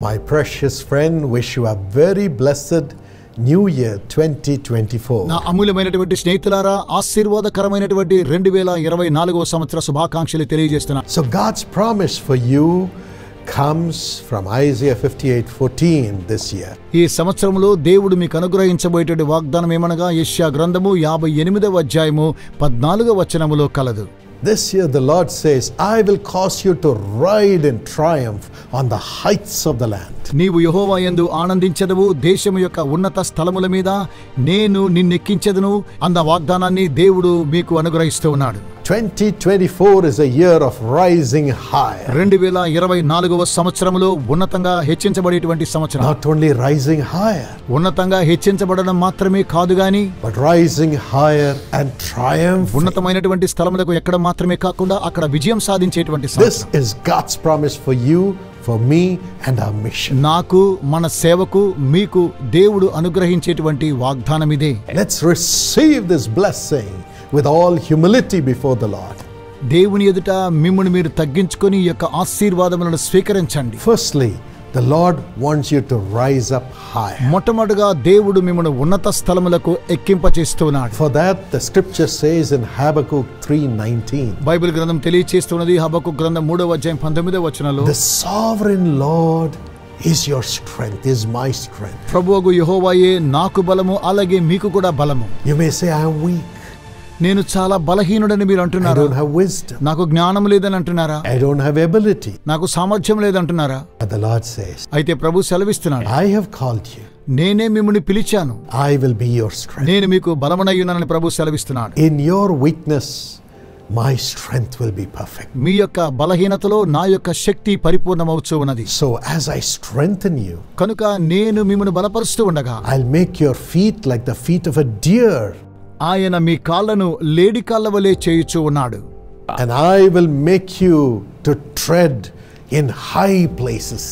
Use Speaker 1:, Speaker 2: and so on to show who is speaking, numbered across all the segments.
Speaker 1: My precious friend, wish you a very blessed New Year 2024.
Speaker 2: నా అమూల్యమైనటువంటి స్నేహితులారా ఆశీర్వాదకరమైనటువంటి 2024వ సంవత్సర శుభాకాంక్షలు తెలియజేస్తున్నా.
Speaker 1: So God's promise for you comes from Isaiah 58:14 this year.
Speaker 2: ఈ సంవత్సరంలో దేవుడు మీకు అనుగ్రహించబోయేటువంటి వాగ్దానం ఏమనగా యెషయా గ్రంథము 58వ అధ్యాయము 14వ వచనములో కలదు.
Speaker 1: This year the Lord says, I will cause you to ride in triumph on the heights of the land.
Speaker 2: నీవు యెహోవా యందు ఆనందించెదవు, దేశము యొక్క ఉన్నత స్థలముల మీద నేను నిన్నెక్కించెదను అన్న వాగ్దానాన్ని దేవుడు మీకు అనుగ్రహిస్తూ ఉన్నాడు.
Speaker 1: 2024 is a year of rising higher.
Speaker 2: 2024వ సంవత్సరములో ఉన్నతంగా హెచ్చించబడేటువంటి సంవత్సరం.
Speaker 1: Not only rising higher,
Speaker 2: ఉన్నతంగా హెచ్చించబడడం మాత్రమే కాదు గాని
Speaker 1: but rising higher and triumph.
Speaker 2: ఉన్నతమైనటువంటి స్థలములకు ఎక్కడం మాత్రమే కాకుండా అక్కడ విజయం సాధించేటువంటి
Speaker 1: This
Speaker 2: సంవత్సరం.
Speaker 1: is God's promise for you, for me and our mission.
Speaker 2: నాకు, మన సేవకు, మీకు దేవుడు అనుగ్రహించేటువంటి వాగ్దానం ఇదే.
Speaker 1: Let's receive this blessing with all humility before the Lord.
Speaker 2: దేవుని ఎదుట మిమ్మును మీరు తగ్గించుకొని ఈ యొక్క ఆశీర్వాదములను స్వీకరించండి.
Speaker 1: Firstly, the Lord wants you to rise up higher.
Speaker 2: మొట్టమొదటిగా దేవుడు మిమ్మును ఉన్నత స్థలములకు ఎక్కింపచేస్తున్నాడు.
Speaker 1: For that, the scripture says in Habakkuk 3:19,
Speaker 2: Bible గ్రంథం తెలియజేస్తున్నది హబక్కూకు గ్రంథం 3వ అధ్యాయం 19వ వచనంలో,
Speaker 1: the sovereign Lord is your strength, is my strength.
Speaker 2: ప్రభువగు యెహోవాయే నాకు బలము, అలాగే మీకు కూడా బలము.
Speaker 1: You may say, I am weak,
Speaker 2: నేను చాలా బలహీనుడని మీరు
Speaker 1: I
Speaker 2: అంటున్నారా?
Speaker 1: don't have wisdom,
Speaker 2: నాకు జ్ఞానం లేదని అంటున్నారా?
Speaker 1: I don't have ability.
Speaker 2: నాకు సామర్థ్యం లేదంటున్నారా?
Speaker 1: But the Lord says,
Speaker 2: అయితే ప్రభు సెలవిస్తున్నాడు,
Speaker 1: I have called you,
Speaker 2: నేనే మిమ్మల్ని పిలిచాను,
Speaker 1: I will be your strength.
Speaker 2: నేను మీకు బలమునయ్యున్నానని ప్రభు సెలవిస్తున్నాడు.
Speaker 1: In your weakness, my strength will be perfect.
Speaker 2: మీ యొక్క బలహీనతలో నా యొక్క శక్తి పరిపూర్ణమవుతూ ఉన్నది.
Speaker 1: So as I strengthen you,
Speaker 2: కనుక నేను మిమ్మల్ని బలపరుస్తూ ఉండగా
Speaker 1: I'll make your feet like the feet of a deer,
Speaker 2: ఆయన మీ కాళ్ళను లేడి కాళ్ళ వలె చేయుచూ ఉన్నాడు.
Speaker 1: and I will make you to tread in high places.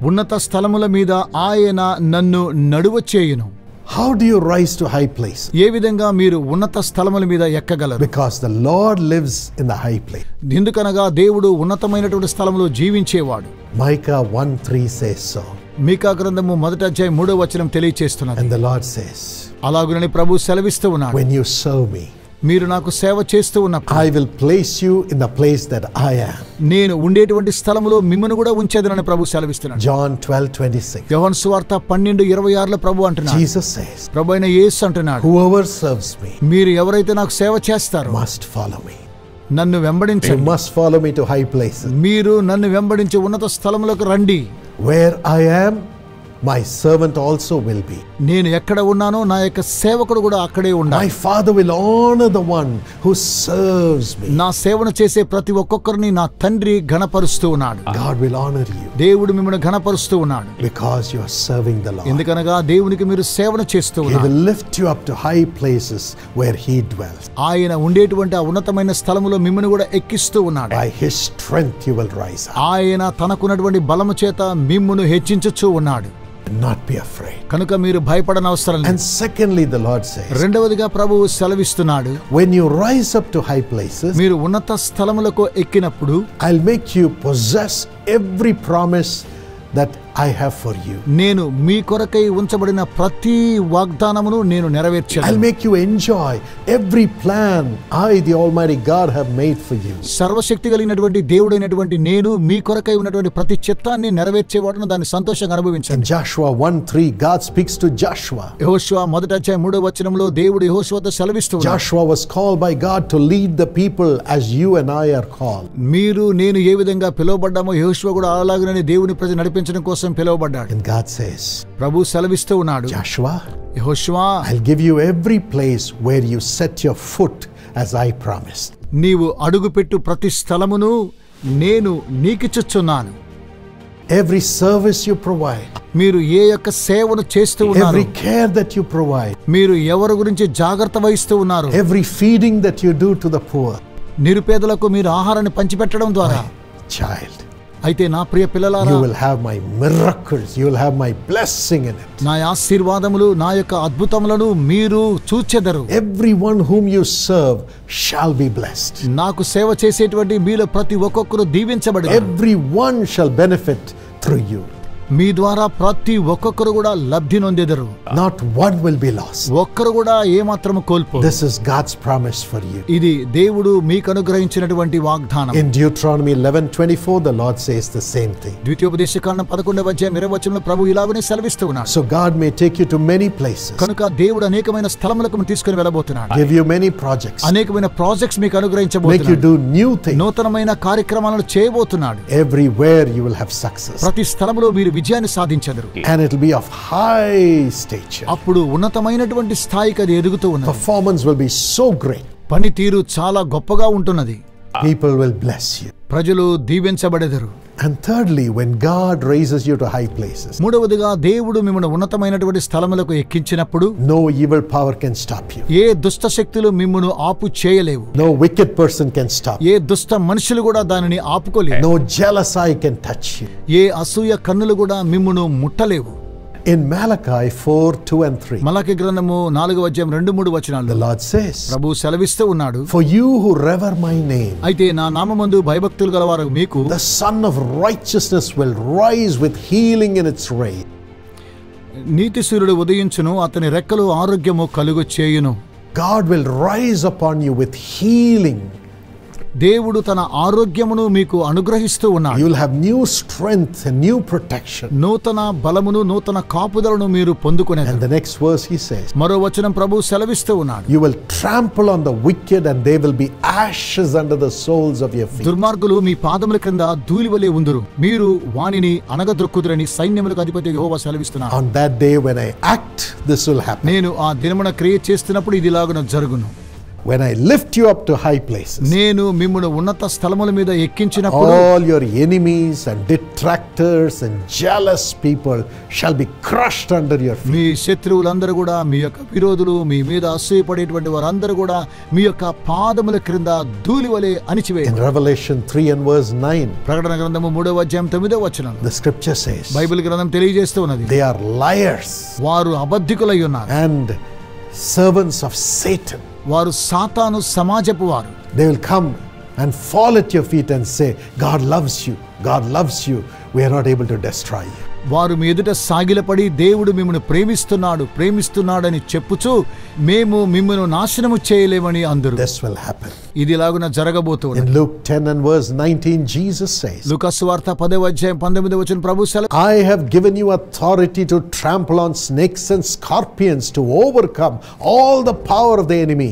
Speaker 2: ఉన్నత స్థలముల మీద ఆయన నన్ను నడువ చేయును.
Speaker 1: How do you rise to high places?
Speaker 2: ఏ విధంగా మీరు ఉన్నత స్థలముల మీద ఎక్కగలరు?
Speaker 1: Because the Lord lives in the high place.
Speaker 2: ఎందుకనగా దేవుడు ఉన్నతమైనటువంటి స్థలములో జీవించేవాడు.
Speaker 1: Micah 1:3 says so.
Speaker 2: మీకా గ్రంథము 1వ అధ్యాయం 3వ వచనం తెలియజేస్తున్నది.
Speaker 1: And the Lord says,
Speaker 2: అలాగునని ప్రభు సెలవిస్తూ ఉన్నాడు,
Speaker 1: when you serve me,
Speaker 2: మీరు నాకు సేవ చేస్తూ ఉన్నప్పుడు
Speaker 1: I will place you in the place that I am.
Speaker 2: నేను ఉండేటువంటి స్థలములో మిమ్మల్ని కూడా ఉంచేదనని ప్రభు సెలవిస్తున్నాడు.
Speaker 1: John 12:26.
Speaker 2: యోహాను సువార్త 12:26లో ప్రభు అంటున్నాడు,
Speaker 1: Jesus says,
Speaker 2: ప్రభు అయిన యేసు అంటున్నాడు,
Speaker 1: whoever serves me
Speaker 2: మీరు ఎవరైతే నాకు సేవ చేస్తారో
Speaker 1: must follow me.
Speaker 2: నన్ను
Speaker 1: You
Speaker 2: వెంబడించండి.
Speaker 1: must follow me to high places.
Speaker 2: మీరు నన్ను వెంబడించి ఉన్నత స్థలములకు రండి.
Speaker 1: Where I am, my servant also will be.
Speaker 2: నేను ఎక్కడ ఉన్నానో నా యొక్క సేవకుడు కూడా అక్కడే
Speaker 1: My
Speaker 2: ఉండాలి.
Speaker 1: Father will honor the one who serves me.
Speaker 2: నా సేవను చేసే ప్రతి ఒక్కొక్కరిని నా తండ్రి ఘనపరుస్తూ ఉన్నాడు.
Speaker 1: God will honor you
Speaker 2: దేవుడు మిమ్మల్ని ఘనపరుస్తూ ఉన్నాడు.
Speaker 1: because you are serving the Lord.
Speaker 2: ఎందుకనగా దేవునికి మీరు సేవను చేస్తూ
Speaker 1: He
Speaker 2: ఉన్నారు.
Speaker 1: will lift you up to high places where He dwells.
Speaker 2: ఆయన ఉండేటువంటి ఆ ఉన్నతమైన స్థలములో మిమ్మల్ని కూడా ఎక్కిస్తూ ఉన్నాడు.
Speaker 1: By His strength you will rise up.
Speaker 2: ఆయన తనకున్నటువంటి బలము చేత మిమ్మును హెచ్చించుచూ ఉన్నాడు.
Speaker 1: Not be afraid.
Speaker 2: కనుక మీరు భయపడనవసరం లేదు.
Speaker 1: And secondly, the Lord says,
Speaker 2: రెండవదిగా ప్రభువు సెలవిస్తున్నాడు,
Speaker 1: when you rise up to high places,
Speaker 2: మీరు ఉన్నత స్థలములకు ఎక్కినప్పుడు
Speaker 1: I'll make you possess every promise that I have for you.
Speaker 2: నేను మీ కొరకై ఉంచబడిన ప్రతి వాగ్దానమును నేను
Speaker 1: I'll
Speaker 2: నెరవేర్చాను.
Speaker 1: make you enjoy every plan I, the Almighty God, have made for you.
Speaker 2: సర్వశక్తి కలిగినటువంటి దేవుడైనటువంటి నేను మీ కొరకై ఉన్నటువంటి ప్రతి చిత్తాన్ని నెరవేర్చేవాడును, దాన్ని సంతోషంగా
Speaker 1: In
Speaker 2: అనుభవించండి.
Speaker 1: Joshua 1:3, God speaks to Joshua.
Speaker 2: యెహోషువ 1వ అధ్యాయం 3వ వచనంలో దేవుడు యెహోషువతో సెలవిస్తున్నాడు,
Speaker 1: Joshua was called by God to lead the people as you and I are called.
Speaker 2: మీరు నేను ఏ విధంగా పిలువబడ్డామో యెహోషువ కూడా అలాగనే దేవుని ప్రజలు నడిపించడం కోసం పిలువబడ్డాడు.
Speaker 1: And God says,
Speaker 2: ప్రభు సెలవిస్తూ ఉన్నాడు,
Speaker 1: Joshua,
Speaker 2: యెహోషువా,
Speaker 1: I'll give you every place where you set your foot as I promised.
Speaker 2: నీవు అడుగుపెట్టు ప్రతి స్థలమును నేను నీకిచ్చుచున్నాను.
Speaker 1: Every service you provide,
Speaker 2: మీరు ఏ యొక్క సేవను చేస్తూ ఉన్నారు,
Speaker 1: every care that you provide,
Speaker 2: మీరు ఎవరి గురించి జాగ్రత్త వహిస్తూ ఉన్నారు,
Speaker 1: every feeding that you do to the poor,
Speaker 2: నిరుపేదలకు మీరు ఆహారాన్ని పంచిపెట్టడం ద్వారా,
Speaker 1: child,
Speaker 2: అయితే నా ప్రియ పిల్లలారా,
Speaker 1: you will have my miracles, you will have my blessing in it.
Speaker 2: నా ఆశీర్వాదములు, నా యొక్క అద్భుతములను మీరు చూచెదరు.
Speaker 1: Everyone whom you serve shall be blessed.
Speaker 2: నాకు సేవ చేసేటువంటి మీలో ప్రతి ఒక్కొక్కరు దీవించబడతారు.
Speaker 1: Everyone shall benefit through you.
Speaker 2: మీ ద్వారా ప్రతి ఒక్కొక్కరు కూడా లబ్ధి నొందెదరు.
Speaker 1: Not one will be lost.
Speaker 2: ఒక్కరు కూడా ఏమాత్రము కోల్పోరు.
Speaker 1: This is God's promise for you.
Speaker 2: ఇది దేవుడు మీకు అనుగ్రహించినటువంటి వాగ్దానం.
Speaker 1: In Deuteronomy 11:24 the Lord says the same thing.
Speaker 2: ద్వితీయోపదేశకాండం 11:20 ప్రభు ఇలాగనే సెలవిస్తూ ఉన్నాడు.
Speaker 1: So God may take you to many places.
Speaker 2: కనుక దేవుడు అనేకమైన స్థలములకు తీసుకొని వెళ్ళబోతున్నాడు.
Speaker 1: Give you many projects.
Speaker 2: అనేకమైన ప్రాజెక్ట్స్ మీకు
Speaker 1: Make you
Speaker 2: అనుగ్రహించబోతున్నాడు.
Speaker 1: do new things.
Speaker 2: నూతనమైన కార్యక్రమాలను చేయబోతున్నాడు.
Speaker 1: Everywhere you will have success.
Speaker 2: ప్రతి స్థలములో మీరు విజయాన్ని సాధించెదరు.
Speaker 1: And it will be of high stature.
Speaker 2: అప్పుడు ఉన్నతమైనటువంటి స్థాయికి అది ఎదుగుతూ ఉన్నది.
Speaker 1: Performance will be so great.
Speaker 2: పనితీరు చాలా గొప్పగా ఉంటున్నది.
Speaker 1: People will bless you.
Speaker 2: ప్రజలు దీవించబడెదరు.
Speaker 1: And thirdly, when God raises you to high places,
Speaker 2: మూడవదిగా దేవుడు మిమ్మల్ని ఉన్నతమైనటువంటి స్థలములకు ఎక్కించినప్పుడు
Speaker 1: no evil power can stop you.
Speaker 2: ఏ దుష్ట శక్తులు మిమ్మును ఆపు చేయలేవు.
Speaker 1: No wicked person can stop you.
Speaker 2: ఏ దుష్ట మనుషులు కూడా దానిని ఆపుకోలేవు.
Speaker 1: No jealous eye can touch you.
Speaker 2: ఏ అసూయ కన్నులు కూడా మిమ్మును ముట్టలేవు.
Speaker 1: In Malachi 4:2-3,
Speaker 2: మలాకి గ్రంథము 4:2-3
Speaker 1: the Lord says,
Speaker 2: ప్రభు సెలవిస్తూ ఉన్నాడు,
Speaker 1: for you who revere my name,
Speaker 2: అయితే నా నామమందు భయభక్తులు గలవారు మీకు
Speaker 1: the Son of Righteousness will rise with healing in its reign.
Speaker 2: నీతి సూర్యుడు ఉదయించును, అతని రెక్కలు ఆరోగ్యము కలుగు చేయును.
Speaker 1: God will rise upon you with healing.
Speaker 2: దేవుడు తన ఆరోగ్యమును మీకు అనుగ్రహిస్తూ ఉన్నాడు.
Speaker 1: You will have new strength and new protection.
Speaker 2: నూతన బలమును నూతన కాపుదలను మీరు పొందుకునేది.
Speaker 1: And the next verse he says,
Speaker 2: మరో వచనం ప్రభు సెలవిస్తూ ఉన్నాడు,
Speaker 1: you will trample on the wicked and they will be ashes under the soles of your feet.
Speaker 2: దుర్మార్గులు మీ పాదముల క్రింద ధూళివలే ఉందురు, మీరు వానిని అనగద్రొక్కుదురని సైన్యములకు అధిపతి యెహోవా సెలవిస్తున్నాడు.
Speaker 1: On that day when I act, this will happen.
Speaker 2: నేను ఆ దినమున క్రియ చేస్తున్నప్పుడు ఇది ఇలాగున జరుగును.
Speaker 1: When I lift you up to high places,
Speaker 2: నేను మిమ్మును ఉన్నత స్థలముల మీద ఎక్కించినప్పుడు
Speaker 1: all your enemies and detractors and jealous people shall be crushed under your feet.
Speaker 2: మీ శత్రువులందరూ కూడా, మీ యొక్క విరోధులు, మీ మీద అసూయపడేటువంటి వారందరూ కూడా మీ యొక్క పాదముల క్రింద ధూళివలే
Speaker 1: In
Speaker 2: అణిచివేయరు.
Speaker 1: Revelation 3:9,
Speaker 2: ప్రకటన గ్రంథము 3:9
Speaker 1: the scripture says,
Speaker 2: బైబిల్ గ్రంథం తెలియజేస్తూ ఉన్నది,
Speaker 1: they are liars
Speaker 2: వారు అబద్ధికులై ఉన్నారు,
Speaker 1: and servants of Satan.
Speaker 2: వారు సాతాను సమాజపు వారు.
Speaker 1: They will come and fall at your feet and say, God loves you, God loves you, we are not able to destroy you.
Speaker 2: వారు మీ ఎదుట సాగిలపడి దేవుడు మిమ్మల్ని ప్రేమిస్తున్నాడని చెప్పుచూ మేము మిమ్మల్ని నాశనము చేయలేమని అందరు.
Speaker 1: This will happen.
Speaker 2: ఇది ఇలాగున జరగబోతుంది.
Speaker 1: In Luke 10:19, Jesus says,
Speaker 2: లూకా సువార్త 10:19 ప్రభు సెలవు,
Speaker 1: I have given you authority to trample on snakes and scorpions to overcome all the power of the enemy.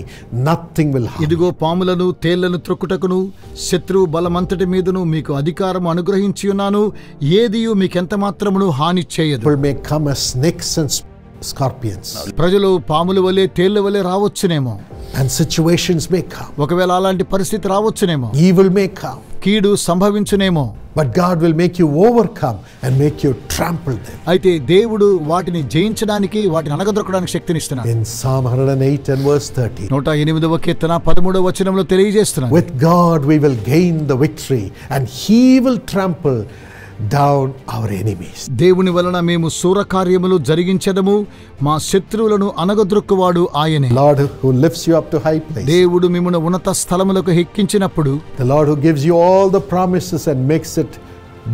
Speaker 1: Nothing will harm you.
Speaker 2: ఇదిగో పాములను తేళ్లను త్రొక్కుటకును శత్రువు బలమంతటి మీదను మీకు అధికారం అనుగ్రహించి ఉన్నాను, ఏదియు మీకెంత మాత్రమును హాని చేయదు.
Speaker 1: People may come as snakes and scorpions.
Speaker 2: ప్రజలు పాముల వలె తేళ్ల వలె రావచ్చునేమో.
Speaker 1: And situations may come.
Speaker 2: ఒకవేళ అలాంటి పరిస్థితి రావచ్చునేమో.
Speaker 1: Evil may come.
Speaker 2: కీడు సంభవించునేమో.
Speaker 1: But God will make you overcome and make you trample them.
Speaker 2: అయితే దేవుడు వాటిని జయించడానికి, వాటిని అనగదొక్కడానికి శక్తినిస్తున్నాడు.
Speaker 1: In Psalm 108:13,
Speaker 2: 108వ కీర్తన 13వ వచనంలో తెలియజేస్తున్నాడు,
Speaker 1: with God we will gain the victory and he will trample down our enemies.
Speaker 2: దేవుని వలన మేము శూరకార్యములు జరిగించెదము, మా శత్రువులను అనగద్రొక్కువాడు ఆయనే.
Speaker 1: Lord who lifts you up to high places.
Speaker 2: దేవుడు మిమ్మును ఉన్నత స్థలములకు ఎక్కించినప్పుడు,
Speaker 1: The Lord who gives you all the promises and makes it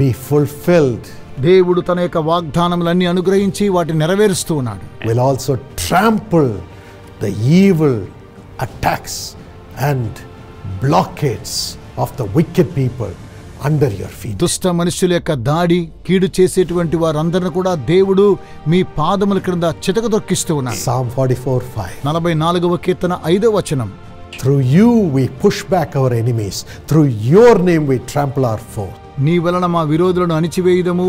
Speaker 1: be fulfilled.
Speaker 2: దేవుడు తన యొక్క వాగ్దానములన్నీ అనుగ్రహించి వాటిని నెరవేరుస్తూ ఉన్నాడు.
Speaker 1: Will also trample the evil attacks and blockades of the wicked people under your feet.
Speaker 2: దుష్ట మనుషుల యొక్క దాడి, కీడు చేసేటువంటి వారందరిని కూడా దేవుడు మీ పాదముల క్రింద చితకదొక్కిస్తూ ఉన్నాడు.
Speaker 1: Psalm 44:5,
Speaker 2: 44వ కీర్తన 5వ వచనం,
Speaker 1: through you we push back our enemies, through your name we trample our foe.
Speaker 2: నీ వలన మా విరోధులను అణిచివేయుదము,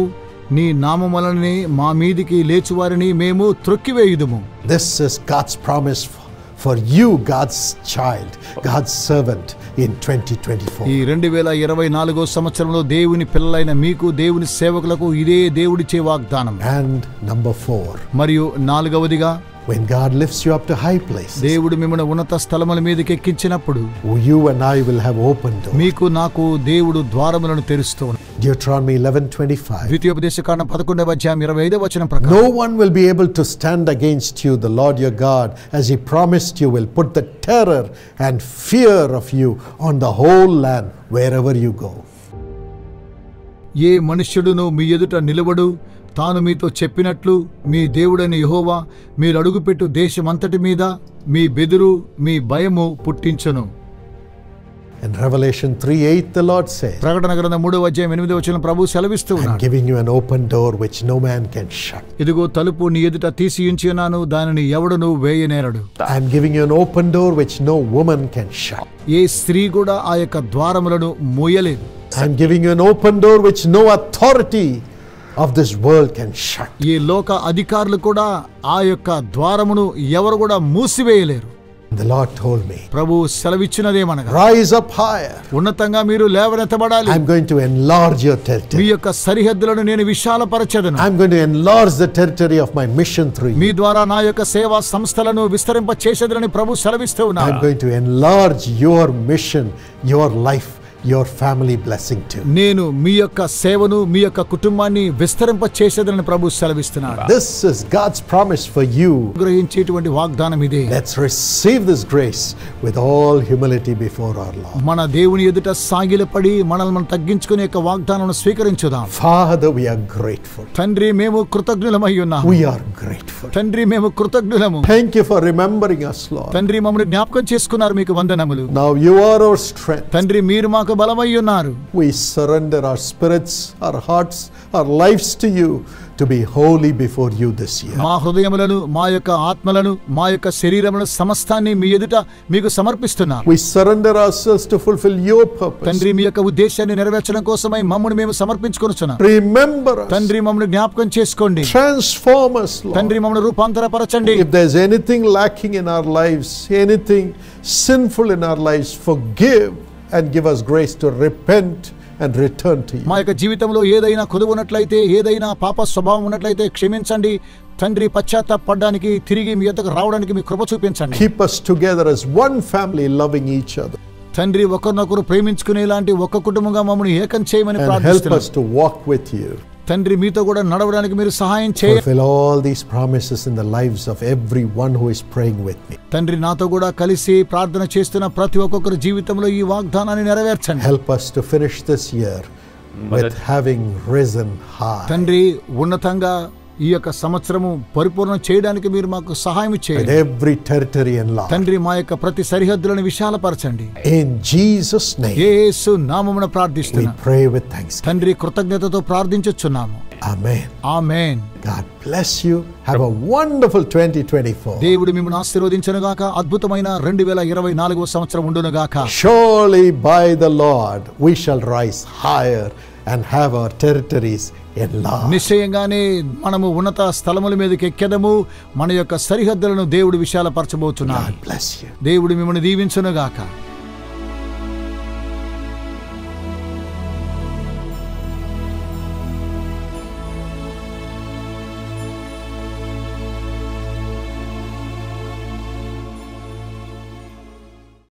Speaker 2: నీ నామం వలనే మా మీదికి లేచువారిని మేము త్రొక్కివేయుదము.
Speaker 1: This is God's promise for you, God's child, God's servant in 2024.
Speaker 2: ఈ 2024 సంవత్సరంలో దేవుని పిల్లలైన మీకు, దేవుని సేవకులకు ఇదే దేవుడిచ్చే వాగ్దానం.
Speaker 1: And number 4,
Speaker 2: మరియు 4వదిగా,
Speaker 1: when God lifts you up to high places,
Speaker 2: దేవుడు మిమ్మల్ని ఉన్నత స్థలముల మీదకి ఎక్కించినప్పుడు
Speaker 1: you and I will have open doors.
Speaker 2: మీకు నాకు దేవుడు ద్వారములను తెరుస్తూ ఉన్నాడు.
Speaker 1: Deuteronomy 11:25,
Speaker 2: ద్వితీయోపదేశకాండం 11:25 వచనం ప్రకారం,
Speaker 1: no one will be able to stand against you. The Lord your God, as he promised you, will put the terror and fear of you on the whole land wherever you go.
Speaker 2: ఏ మనుష్యుడును మీ ఎదుట నిలవడు, తాను మీతో చెప్పినట్లు మీ దేవుడైన యెహోవా మీరు అడుగుపెట్టు దేశమంతటి మీద మీ బెదురు మీ భయము పుట్టించును.
Speaker 1: In Revelation 3:8 the Lord says,
Speaker 2: ప్రకటన గ్రంథం 3:8 ప్రభు సెలవిస్తూ
Speaker 1: I'm
Speaker 2: ఉన్నాడు,
Speaker 1: giving you an open door which no man can shut.
Speaker 2: ఇదిగో తలుపు నీ ఎదుట తీసి ఉంచి ఉన్నాను, దానిని ఎవడును వేయనేరడు.
Speaker 1: I'm giving you an open door which no woman can shut.
Speaker 2: ఏ స్త్రీ కూడా ఆ యొక్క ద్వారములను మూయలేదు.
Speaker 1: I'm giving you an open door which no authority of this world can shut.
Speaker 2: ఈ లోక అధికారులు కూడా ఆ యొక్క ద్వారమును ఎవరు కూడా మూసివేయలేరు.
Speaker 1: The Lord told me,
Speaker 2: ప్రభు సెలవిచ్చినదేమనగా,
Speaker 1: rise up higher.
Speaker 2: ఉన్నతంగా మీరు లేవనెత్తబడాలి.
Speaker 1: I'm going to enlarge your
Speaker 2: me
Speaker 1: territory.
Speaker 2: యొక్క సరిహద్దులను నేను విశాలపరచెదను.
Speaker 1: I'm going to enlarge the territory of my mission through you.
Speaker 2: మీ ద్వారా నా యొక్క సేవా సంస్థలను విస్తరింప చేసేదని ప్రభు సెలవిస్తూ
Speaker 1: I'm
Speaker 2: ఉన్నారు.
Speaker 1: going to enlarge your mission, your life, your family blessing too.
Speaker 2: నేను మీ యొక్క సేవను మీ యొక్క కుటుంబాన్ని విస్తరింప చేసేదని ప్రభు సెలవిస్తున్నాడు.
Speaker 1: This is God's promise for you.
Speaker 2: గ్రహించేటువంటి వాగ్దానం ఇదే.
Speaker 1: Let's receive this grace with all humility before our Lord.
Speaker 2: మన దేవుని ఎదుట సాగిలపడి మనల్ని మనం తగ్గించుకునే యొక్క వాగ్దానం స్వీకరించుదాం.
Speaker 1: Father, we are grateful.
Speaker 2: తండ్రి మేము కృతజ్ఞులమై ఉన్నాము.
Speaker 1: We are grateful.
Speaker 2: తండ్రి మేము కృతజ్ఞులము.
Speaker 1: Thank you for remembering us, Lord.
Speaker 2: తండ్రి మమ్మల్ని జ్ఞాపకం చేసుకున్నారు, మీకు వందనములు.
Speaker 1: Now you are our strength.
Speaker 2: తండ్రి మీరు మాకు బలమై ఉన్నారు.
Speaker 1: We surrender our spirits, our hearts, our lives to you to be holy before you this year.
Speaker 2: మా హృదయములను, మా యొక్క ఆత్మలను, మా యొక్క శరీరములను సమస్తాన్ని మీ ఎదుట మీకు సమర్పిస్తున్నాం.
Speaker 1: We surrender ourselves to fulfill your purpose.
Speaker 2: తండ్రి మీ యొక్క ఉద్దేశాన్ని నెరవేర్చడం కోసమై మమ్మల్ని మేము సమర్పించుకొనుచున్నాం.
Speaker 1: Remember us.
Speaker 2: తండ్రి మమ్మల్ని జ్ఞాపకం చేసుకోండి.
Speaker 1: Transform us, Lord.
Speaker 2: తండ్రి మమ్మల్ని రూపాంతరపరచండి.
Speaker 1: If there's anything lacking in our lives, anything sinful in our lives, forgive and give us grace to repent and return to you.
Speaker 2: మా యొక్క జీవితంలో ఏదైనా కొదువు ఉన్నట్లయితే, ఏదైనా పాప స్వభావం ఉన్నట్లయితే క్షమించండి. తండ్రి పశ్చాత్తాపడడానికి, తిరిగి మీ యొద్దకు రావడానికి మీ కృప చూపించండి.
Speaker 1: Keep us together as one family, loving each other.
Speaker 2: తండ్రి ఒకరినొకరు ప్రేమించుకునేలాంటి ఒక కుటుంబంగా మమ్మల్ని ఏకం చేయమని
Speaker 1: And help
Speaker 2: ప్రార్థిస్తున్నాం.
Speaker 1: us to walk with you.
Speaker 2: తండ్రి మీతో కూడా నడవడానికి మీరు సహాయం చేయండి.
Speaker 1: Fulfill all these promises in the lives of everyone who is praying with me.
Speaker 2: తండ్రి నాతో కూడా కలిసి ప్రార్థన చేస్తున్న ప్రతి ఒక్కొక్కరి జీవితంలో ఈ వాగ్దానాన్ని నెరవేర్చండి.
Speaker 1: Help us to finish this year with having risen high.
Speaker 2: తండ్రి ఉన్నతంగా ఈ యొక్క సంవత్సరము పరిపూర్ణం చేయడానికి మీరు మాకు సహాయం
Speaker 1: With
Speaker 2: చేయండి.
Speaker 1: every territory enlarged.
Speaker 2: తండ్రి మా యొక్క ప్రతి సరిహద్దులను విశాలపరచండి.
Speaker 1: In Jesus' name,
Speaker 2: యేసు నామమున
Speaker 1: we
Speaker 2: ప్రార్థిస్తున్నాం.
Speaker 1: pray with thanksgiving.
Speaker 2: తండ్రి కృతజ్ఞతతో ప్రార్థించుచున్నాము.
Speaker 1: Amen.
Speaker 2: Amen.
Speaker 1: God bless you. Have a wonderful 2024.
Speaker 2: దేవుడు మిమ్మల్ని ఆశీర్వదించును గాక. అద్భుతమైన 2024వ సంవత్సరం ఉండును గాక.
Speaker 1: Surely by the Lord we shall rise higher and have our territories enlarged.
Speaker 2: నిశ్చయంగానే మనము ఉన్నత స్థలముల మీదకి ఎక్కెదము. మన యొక్క సరిహద్దులను దేవుడు విశాలపరచబోతున్నాడు.
Speaker 1: God bless you.
Speaker 2: దేవుడు మిమ్మల్ని దీవించును గాక.